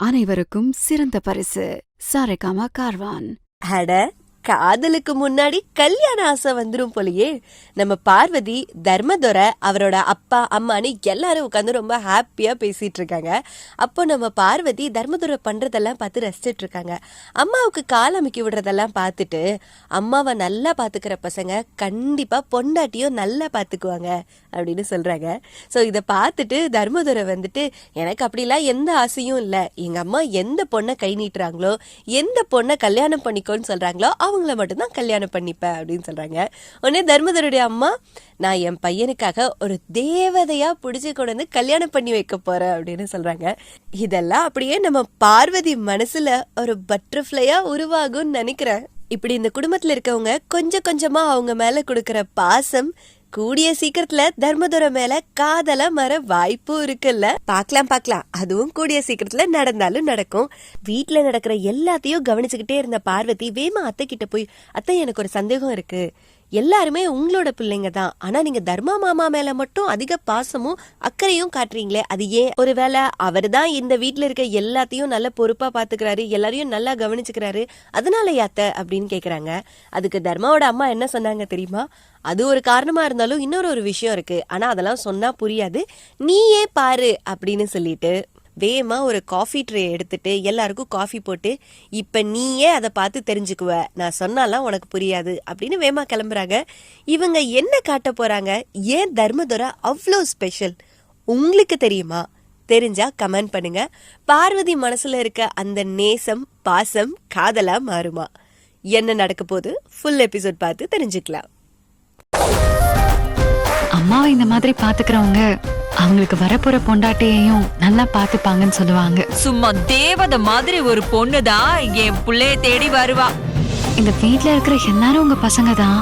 அனைவருக்கும் சிறந்த பரிசு சாரேகாமா கார்வான். அட, காதலுக்கு முன்னாடி கல்யாண ஆசை வந்துரும் போலயே. நம்ம பார்வதி தர்மதுரை அவரோட அப்பா அம்மானு எல்லாரும் உட்காந்து ரொம்ப ஹாப்பியா பேசிட்டு இருக்காங்க. அப்போ நம்ம பார்வதி தர்மதுரை பண்றதெல்லாம் பார்த்து ரசிச்சிட்டு இருக்காங்க. அம்மாவுக்கு கால் அமுக்கி விடுறதெல்லாம் பார்த்துட்டு, அம்மாவை நல்லா பாத்துக்கிற பசங்க கண்டிப்பா பொண்டாட்டியும் நல்லா பாத்துக்குவாங்க அப்படின்னு சொல்றாங்க. ஸோ இதை பார்த்துட்டு தர்மதுரை வந்துட்டு, எனக்கு அப்படிலாம் எந்த ஆசையும் இல்லை, எங்க அம்மா எந்த பொண்ணை கை நீட்டுறாங்களோ, எந்த பொண்ணை கல்யாணம் பண்ணிக்கோன்னு சொல்றாங்களோ அவங்கள மட்டும்தான் கல்யாணம் பண்ணிப்பேன் அப்படின்னு சொல்றாங்க. உடனே தர்மதுரையுடைய அம்மா, நான் என் பையனுக்காக ஒரு தேவதையா புடிச்சு கொண்டு வந்து கல்யாணம் பண்ணி வைக்க போறேன் அப்படின்னு சொல்றாங்க. இதெல்லாம் அப்படியே நம்ம பார்வதி மனசுல ஒரு பட்டர்ஃப்ளையா உருவாகும்னு நினைக்கிறேன். இப்படி இந்த குடும்பத்துல இருக்கவங்க கொஞ்சம் கொஞ்சமா அவங்க மேல கொடுக்கற பாசம் கூடிய சீக்கிரத்துல தர்மதுரை மேல காதல மர வாய்ப்பும் இருக்குல்ல. பாக்கலாம், அதுவும் கூடிய சீக்கிரத்துல நடந்தாலும் நடக்கும். வீட்டுல நடக்கிற எல்லாத்தையும் கவனிச்சுக்கிட்டே இருந்த பார்வதி வேமா அத்தை கிட்ட போய், அத்தை எனக்கு ஒரு சந்தேகம் இருக்கு, எல்லாருமே உங்களோட பிள்ளைங்க தான், ஆனா நீங்க தர்மா மாமா மேல மட்டும் அதிக பாசமும் அக்கறையும் காட்டுறீங்களே, அது ஏன்? ஒருவேளை அவர் தான் இந்த வீட்டுல இருக்க எல்லாத்தையும் நல்ல பொறுப்பா பாத்துக்கிறாரு, எல்லாரையும் நல்லா கவனிச்சுக்கிறாரு, அதனால யாத்த அப்படின்னு கேக்குறாங்க. அதுக்கு தர்மாவோட அம்மா என்ன சொன்னாங்க தெரியுமா? அது ஒரு காரணமா இருந்தாலும் இன்னொரு விஷயம் இருக்கு, ஆனா அதெல்லாம் சொன்னா புரியாது, நீயே பாரு அப்படின்னு சொல்லிட்டு வேமா ஒரு காஃபி ட்ரே எடுத்துட்டு எல்லாருக்கும் காஃபி போட்டு, இப்ப நீயே அதை பார்த்து தெரிஞ்சுக்குவ, நான் சொன்னாலாம் உனக்கு புரியாது அப்படின்னு வேமா கிளம்புறாங்க. இவங்க என்ன காட்ட போறாங்க? ஏன் தர்மதுரை அவ்வளோ ஸ்பெஷல் உங்களுக்கு தெரியுமா? தெரிஞ்சா கமெண்ட் பண்ணுங்க. பார்வதி மனசுல இருக்க அந்த நேசம் பாசம் காதலா மாறுமா? என்ன நடக்க போது ஃபுல் எபிசோட் பார்த்து தெரிஞ்சுக்கலாம். அம்மாவை இந்த மாதிரி பாத்துக்கிறவங்க அவங்களுக்கு வரப்போற பொண்டாட்டியையும் நல்லா பாத்துப்பாங்கன்னு சொல்லுவாங்க. சும்மா தேவத மாதிரி ஒரு பொண்ணுதான் என் புள்ளைய தேடி வருவா. இந்த வீட்ல இருக்கிற எல்லாரும் உங்க பசங்க தான்,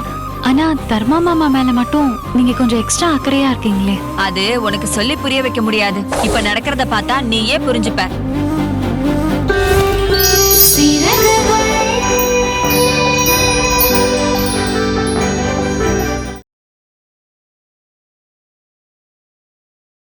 ஆனா தர்மா மாமா மேல மட்டும் நீங்க கொஞ்சம் எக்ஸ்ட்ரா அக்கறையா இருக்கீங்களே. அது உனக்கு சொல்லி புரிய வைக்க முடியாது, இப்ப நடக்கிறத பார்த்தா நீயே புரிஞ்சுப்ப.